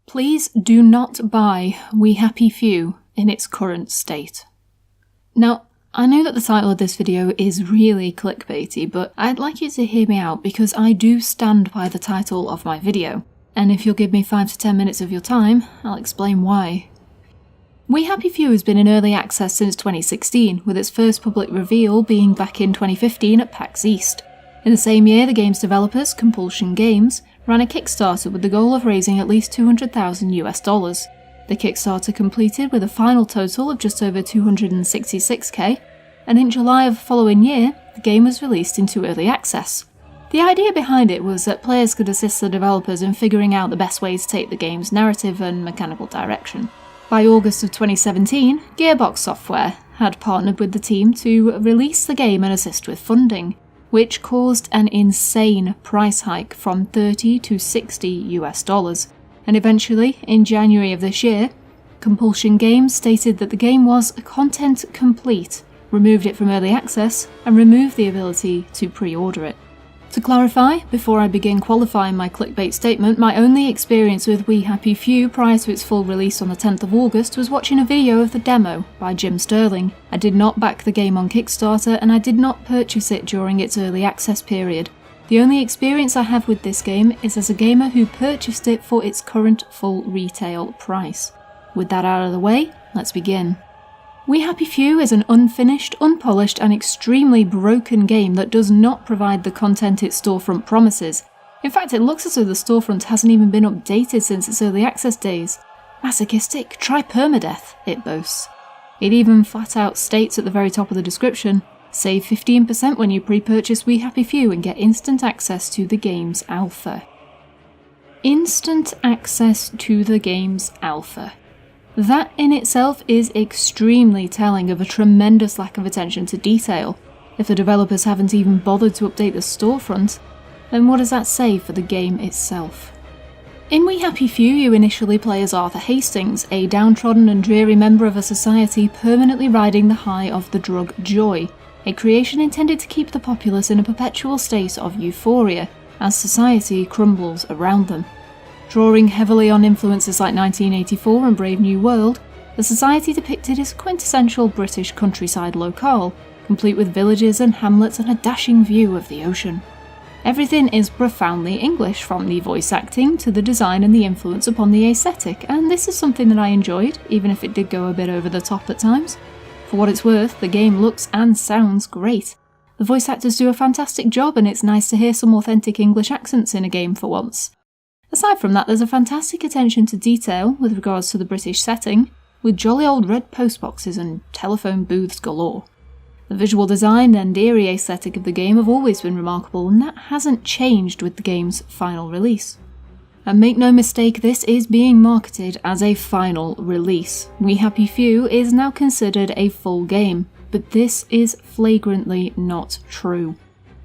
Please do not buy We Happy Few in its current state. Now, I know that the title of this video is really clickbaity, but I'd like you to hear me out because I do stand by the title of my video, and if you'll give me 5 to 10 minutes of your time, I'll explain why. We Happy Few has been in early access since 2016, with its first public reveal being back in 2015 at PAX East. In the same year, the game's developers, Compulsion Games, ran a Kickstarter with the goal of raising at least $200,000. The Kickstarter completed with a final total of just over $266k, and in July of the following year, the game was released into early access. The idea behind it was that players could assist the developers in figuring out the best way to take the game's narrative and mechanical direction. By August of 2017, Gearbox Software had partnered with the team to release the game and assist with funding, which caused an insane price hike from $30 to $60, and eventually, in January of this year, Compulsion Games stated that the game was content complete, removed it from early access, and removed the ability to pre-order it. To clarify, before I begin qualifying my clickbait statement, my only experience with We Happy Few prior to its full release on the 10th of August was watching a video of the demo by Jim Sterling. I did not back the game on Kickstarter, and I did not purchase it during its early access period. The only experience I have with this game is as a gamer who purchased it for its current full retail price. With that out of the way, let's begin. We Happy Few is an unfinished, unpolished and extremely broken game that does not provide the content its storefront promises. In fact, it looks as though the storefront hasn't even been updated since its early access days. Masochistic, try permadeath, it boasts. It even flat out states at the very top of the description, save 15% when you pre-purchase We Happy Few and get instant access to the game's alpha. Instant access to the game's alpha. That in itself is extremely telling of a tremendous lack of attention to detail. If the developers haven't even bothered to update the storefront, then what does that say for the game itself? In We Happy Few, you initially play as Arthur Hastings, a downtrodden and dreary member of a society permanently riding the high of the drug joy, a creation intended to keep the populace in a perpetual state of euphoria as society crumbles around them. Drawing heavily on influences like 1984 and Brave New World, the society depicted is a quintessential British countryside locale, complete with villages and hamlets and a dashing view of the ocean. Everything is profoundly English, from the voice acting to the design and the influence upon the aesthetic, and this is something that I enjoyed, even if it did go a bit over the top at times. For what it's worth, the game looks and sounds great. The voice actors do a fantastic job, and it's nice to hear some authentic English accents in a game for once. Aside from that, there's a fantastic attention to detail with regards to the British setting, with jolly old red postboxes and telephone booths galore. The visual design and eerie aesthetic of the game have always been remarkable, and that hasn't changed with the game's final release. And make no mistake, this is being marketed as a final release. We Happy Few is now considered a full game, but this is flagrantly not true.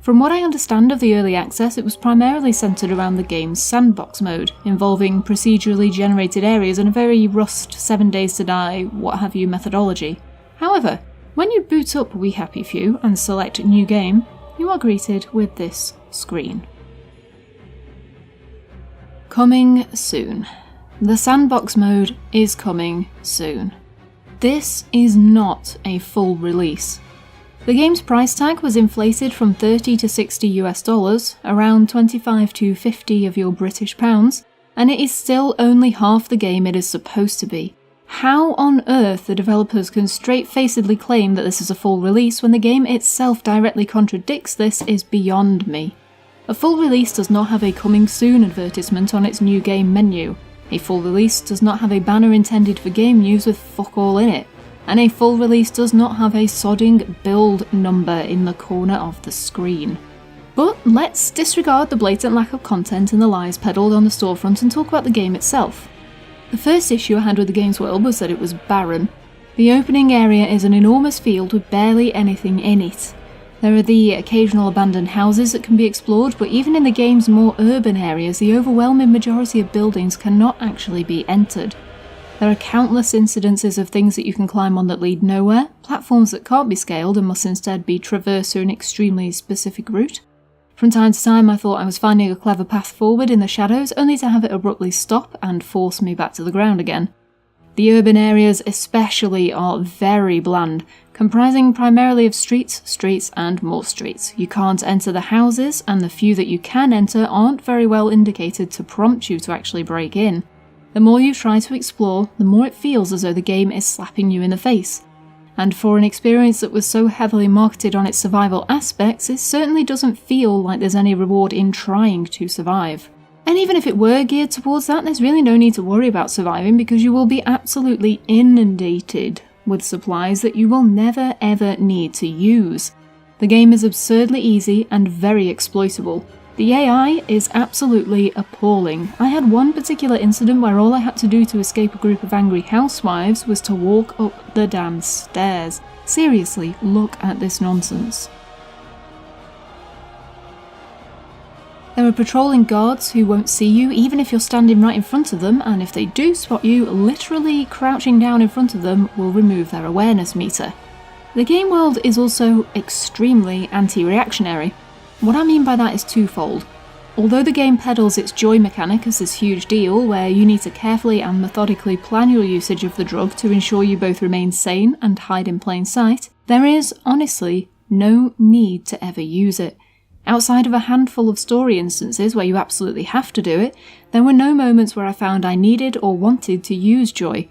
From what I understand of the early access, it was primarily centred around the game's sandbox mode, involving procedurally generated areas and a very Rust 7 Days to Die what have you methodology. However, when you boot up We Happy Few and select New Game, you are greeted with this screen. Coming soon. The sandbox mode is coming soon. This is not a full release. The game's price tag was inflated from $30 to $60, around 25 to 50 of your British pounds, and it is still only half the game it is supposed to be. How on earth the developers can straight-facedly claim that this is a full release when the game itself directly contradicts this is beyond me. A full release does not have a coming soon advertisement on its new game menu. A full release does not have a banner intended for game news with fuck all in it. And a full release does not have a sodding build number in the corner of the screen. But let's disregard the blatant lack of content and the lies peddled on the storefront and talk about the game itself. The first issue I had with the game's world was that it was barren. The opening area is an enormous field with barely anything in it. There are the occasional abandoned houses that can be explored, but even in the game's more urban areas, the overwhelming majority of buildings cannot actually be entered. There are countless incidences of things that you can climb on that lead nowhere, platforms that can't be scaled and must instead be traversed through an extremely specific route. From time to time I thought I was finding a clever path forward in the shadows, only to have it abruptly stop and force me back to the ground again. The urban areas especially are very bland, comprising primarily of streets, and more streets. You can't enter the houses, and the few that you can enter aren't very well indicated to prompt you to actually break in. The more you try to explore, the more it feels as though the game is slapping you in the face. And for an experience that was so heavily marketed on its survival aspects, it certainly doesn't feel like there's any reward in trying to survive. And even if it were geared towards that, there's really no need to worry about surviving because you will be absolutely inundated with supplies that you will never ever need to use. The game is absurdly easy and very exploitable. The AI is absolutely appalling. I had one particular incident where all I had to do to escape a group of angry housewives was to walk up the damn stairs. Seriously, look at this nonsense. There are patrolling guards who won't see you even if you're standing right in front of them, and if they do spot you, literally crouching down in front of them will remove their awareness meter. The game world is also extremely anti-reactionary. What I mean by that is twofold. Although the game peddles its joy mechanic as this huge deal where you need to carefully and methodically plan your usage of the drug to ensure you both remain sane and hide in plain sight, there is, honestly, no need to ever use it. Outside of a handful of story instances where you absolutely have to do it, there were no moments where I found I needed or wanted to use joy.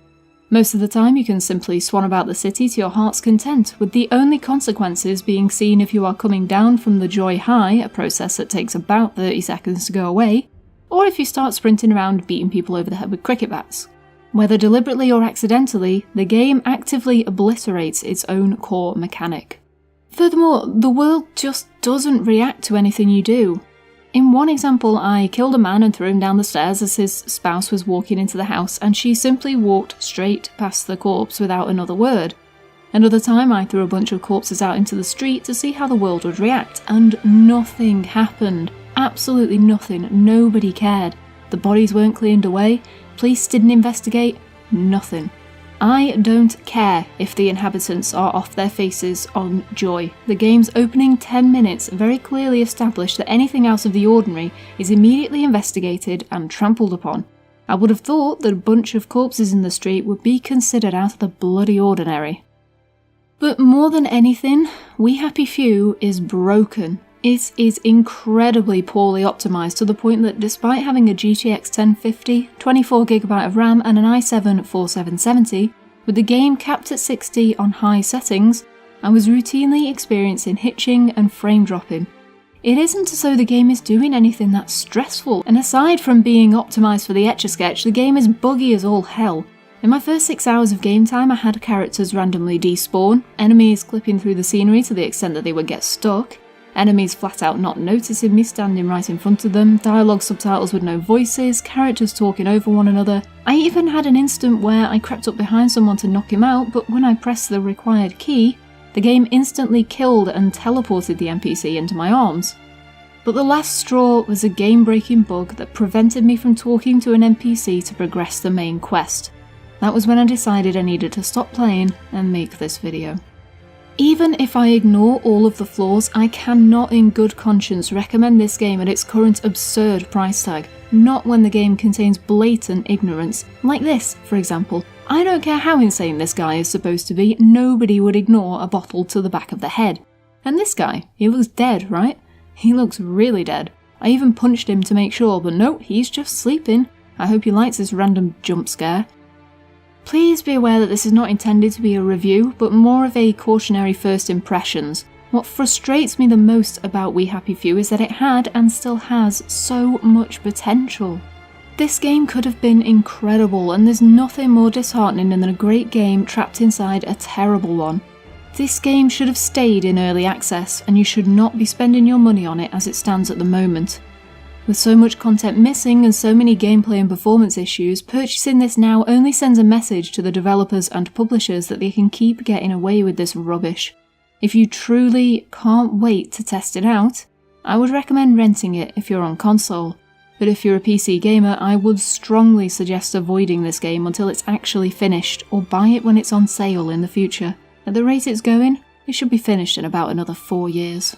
Most of the time you can simply swan about the city to your heart's content, with the only consequences being seen if you are coming down from the joy high, a process that takes about 30 seconds to go away, or if you start sprinting around beating people over the head with cricket bats. Whether deliberately or accidentally, the game actively obliterates its own core mechanic. Furthermore, the world just doesn't react to anything you do. In one example, I killed a man and threw him down the stairs as his spouse was walking into the house, and she simply walked straight past the corpse without another word. Another time, I threw a bunch of corpses out into the street to see how the world would react, and nothing happened. Absolutely nothing. Nobody cared. The bodies weren't cleaned away, police didn't investigate, nothing. I don't care if the inhabitants are off their faces on joy. The game's opening 10 minutes very clearly establish that anything out of the ordinary is immediately investigated and trampled upon. I would have thought that a bunch of corpses in the street would be considered out of the bloody ordinary. But more than anything, We Happy Few is broken. It is incredibly poorly optimised to the point that despite having a GTX 1050, 24GB of RAM and an i7-4770, with the game capped at 60 on high settings, I was routinely experiencing hitching and frame dropping. It isn't as though the game is doing anything that's stressful, and aside from being optimised for the Etch-a-Sketch, the game is buggy as all hell. In my first 6 hours of game time, I had characters randomly despawn, enemies clipping through the scenery to the extent that they would get stuck, enemies flat out not noticing me standing right in front of them, dialogue subtitles with no voices, characters talking over one another. I even had an instant where I crept up behind someone to knock him out, but when I pressed the required key, the game instantly killed and teleported the NPC into my arms. But the last straw was a game-breaking bug that prevented me from talking to an NPC to progress the main quest. That was when I decided I needed to stop playing and make this video. Even if I ignore all of the flaws, I cannot in good conscience recommend this game at its current absurd price tag, not when the game contains blatant ignorance. Like this, for example. I don't care how insane this guy is supposed to be, nobody would ignore a bottle to the back of the head. And this guy, he looks dead, right? He looks really dead. I even punched him to make sure, but no, he's just sleeping. I hope he likes this random jump scare. Please be aware that this is not intended to be a review, but more of a cautionary first impressions. What frustrates me the most about We Happy Few is that it had, and still has, so much potential. This game could have been incredible, and there's nothing more disheartening than a great game trapped inside a terrible one. This game should have stayed in early access, and you should not be spending your money on it as it stands at the moment. With so much content missing and so many gameplay and performance issues, purchasing this now only sends a message to the developers and publishers that they can keep getting away with this rubbish. If you truly can't wait to test it out, I would recommend renting it if you're on console. But if you're a PC gamer, I would strongly suggest avoiding this game until it's actually finished, or buy it when it's on sale in the future. At the rate it's going, it should be finished in about another 4 years.